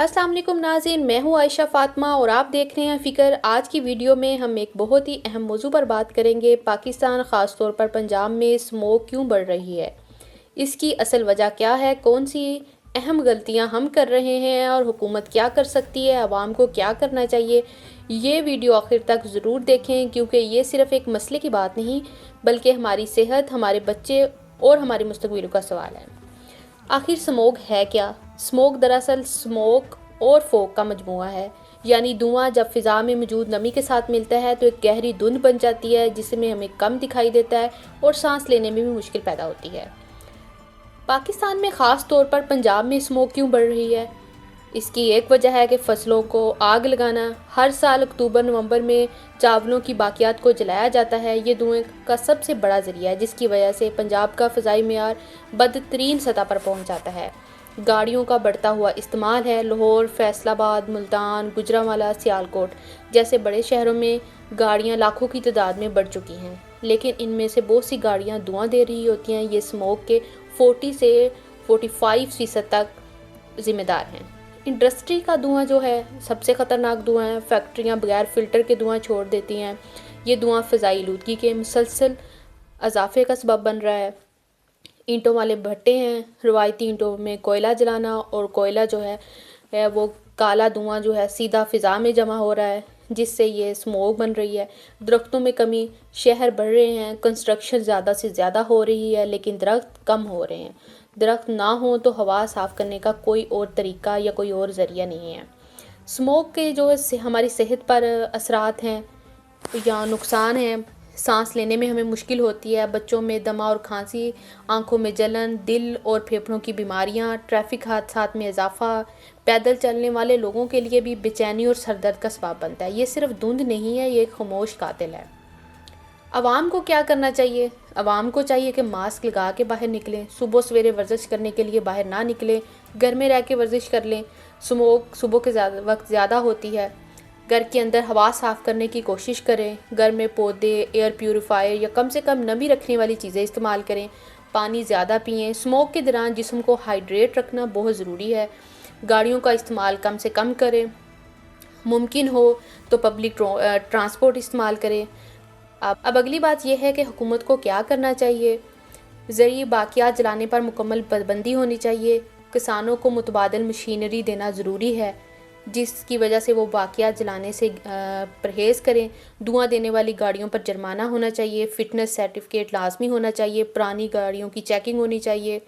अस्सलाम वालेकुम नाज़रीन, मैं हूँ आयशा फ़ातिमा और आप देख रहे हैं फ़िक्र। आज की वीडियो में हम एक बहुत ही अहम मौजू पर बात करेंगे। पाकिस्तान ख़ास तौर पर पंजाब में स्मोक क्यों बढ़ रही है, इसकी असल वजह क्या है, कौन सी अहम गलतियाँ हम कर रहे हैं और हुकूमत क्या कर सकती है, आवाम को क्या करना चाहिए। ये वीडियो आखिर तक ज़रूर देखें क्योंकि ये सिर्फ़ एक मसले की बात नहीं बल्कि हमारी सेहत, हमारे बच्चे और हमारे मुस्तकबिल का सवाल है। आखिर स्मोक है क्या? स्मोक दरअसल स्मोक और फोक का मजमूआ है, यानी धुआं जब फ़िज़ा में मौजूद नमी के साथ मिलता है तो एक गहरी धुंध बन जाती है जिसमें हमें कम दिखाई देता है और सांस लेने में भी मुश्किल पैदा होती है। पाकिस्तान में ख़ास तौर पर पंजाब में स्मोक क्यों बढ़ रही है? इसकी एक वजह है कि फसलों को आग लगाना। हर साल अक्टूबर नवंबर में चावलों की बाकियात को जलाया जाता है। ये धुएं का सबसे बड़ा ज़रिया है जिसकी वजह से पंजाब का फ़ज़ाई मेयार बदतरीन सतह पर पहुंच जाता है। गाड़ियों का बढ़ता हुआ इस्तेमाल है। लाहौर, फैसलाबाद, मुल्तान, गुजरांवाला, सियालकोट जैसे बड़े शहरों में गाड़ियाँ लाखों की तादाद में बढ़ चुकी हैं, लेकिन इनमें से बहुत सी गाड़ियाँ धुआं दे रही होती हैं। ये स्मोक के 40 से 45% तक ज़िम्मेदार हैं। इंडस्ट्री का धुआं जो है सबसे ख़तरनाक धुआं है। फैक्ट्रियां बगैर फ़िल्टर के धुआं छोड़ देती हैं। ये धुआं फ़ज़ाई आलूदगी के मुसलसल इजाफे का सबब बन रहा है। ईंटों वाले भट्टे हैं, रवायती ईंटों में कोयला जलाना, और कोयला जो है वो काला धुआं जो है सीधा फ़िज़ा में जमा हो रहा है जिससे ये स्मोक बन रही है। दरख्तों में कमी, शहर बढ़ रहे हैं, कंस्ट्रक्शन ज़्यादा से ज़्यादा हो रही है लेकिन दरख्त कम हो रहे हैं। दरख्त ना हो तो हवा साफ़ करने का कोई और तरीका या कोई और ज़रिया नहीं है। स्मोक के जो हमारी सेहत पर असरात हैं या नुकसान हैं, सांस लेने में हमें मुश्किल होती है, बच्चों में दमा और खांसी, आंखों में जलन, दिल और फेफड़ों की बीमारियां, ट्रैफिक हादसात में इजाफा, पैदल चलने वाले लोगों के लिए भी बेचैनी और सर दर्द का सबब बनता है। ये सिर्फ धुंध नहीं है, ये एक खामोश कातिल है। आवाम को क्या करना चाहिए? आवाम को चाहिए कि मास्क लगा के बाहर निकलें, सुबह सवेरे वर्जिश करने के लिए बाहर ना निकलें, घर में रह के वर्जिश कर लें। स्मोक सुबह के वक्त ज़्यादा होती है। घर के अंदर हवा साफ़ करने की कोशिश करें। घर में पौधे, एयर प्यूरीफायर या कम से कम नमी रखने वाली चीज़ें इस्तेमाल करें। पानी ज़्यादा पिएँ। स्मोक के दौरान जिस्म को हाइड्रेट रखना बहुत ज़रूरी है। गाड़ियों का इस्तेमाल कम से कम करें। मुमकिन हो तो पब्लिक ट्रांसपोर्ट इस्तेमाल करें। अब अगली बात यह है कि हुकूमत को क्या करना चाहिए। ज़रिए बाकियात जलाने पर मुकम्मल पाबंदी होनी चाहिए। किसानों को मुतबादिल मशीनरी देना ज़रूरी है जिसकी वजह से वो बाकियात जलाने से परहेज़ करें। धुआं देने वाली गाड़ियों पर जुर्माना होना चाहिए। फ़िटनेस सर्टिफिकेट लाजमी होना चाहिए। पुरानी गाड़ियों की चेकिंग होनी चाहिए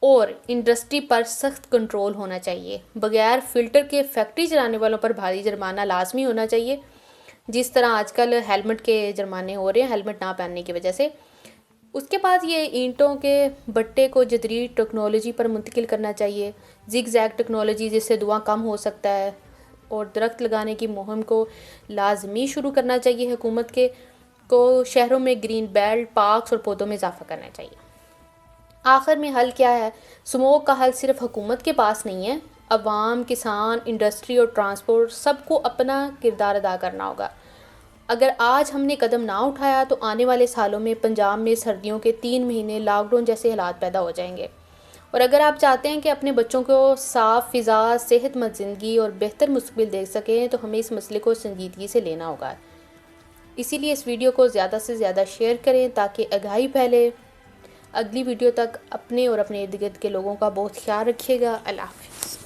और इंडस्ट्री पर सख्त कंट्रोल होना चाहिए। बगैर फ़िल्टर के फैक्ट्री चलाने वालों पर भारी जुर्माना लाजमी होना चाहिए। जिस तरह आजकल हेलमेट के जुर्माने हो रहे हैं हेलमेट ना पहनने की वजह से। उसके बाद ये ईंटों के भट्टे को जदीद टेक्नोलॉजी पर मुंतकिल करना चाहिए, जिग जैग टेक्नोलॉजी, जिससे धुआं कम हो सकता है। और दरख्त लगाने की मुहिम को लाजमी शुरू करना चाहिए। हुकूमत को शहरों में ग्रीन बेल्ट, पार्क्स और पौधों में इजाफा करना चाहिए। आखिर में हल क्या है? स्मोक का हल सिर्फ हुकूमत के पास नहीं है। अवाम, किसान, इंडस्ट्री और ट्रांसपोर्ट सबको अपना किरदार अदा करना होगा। अगर आज हमने कदम ना उठाया तो आने वाले सालों में पंजाब में सर्दियों के 3 महीने लॉकडाउन जैसे हालात पैदा हो जाएंगे। और अगर आप चाहते हैं कि अपने बच्चों को साफ़ फ़िज़ा, सेहतमंद ज़िंदगी और बेहतर मुस्तकबिल दे सकें तो हमें इस मसले को संजीदगी से लेना होगा। इसीलिए इस वीडियो को ज़्यादा से ज़्यादा शेयर करें ताकि आगाही फैले। अगली वीडियो तक अपने और अपने इर्द गिर्द के लोगों का बहुत ख्याल रखिएगा। अल्लाह हाफ़िज़।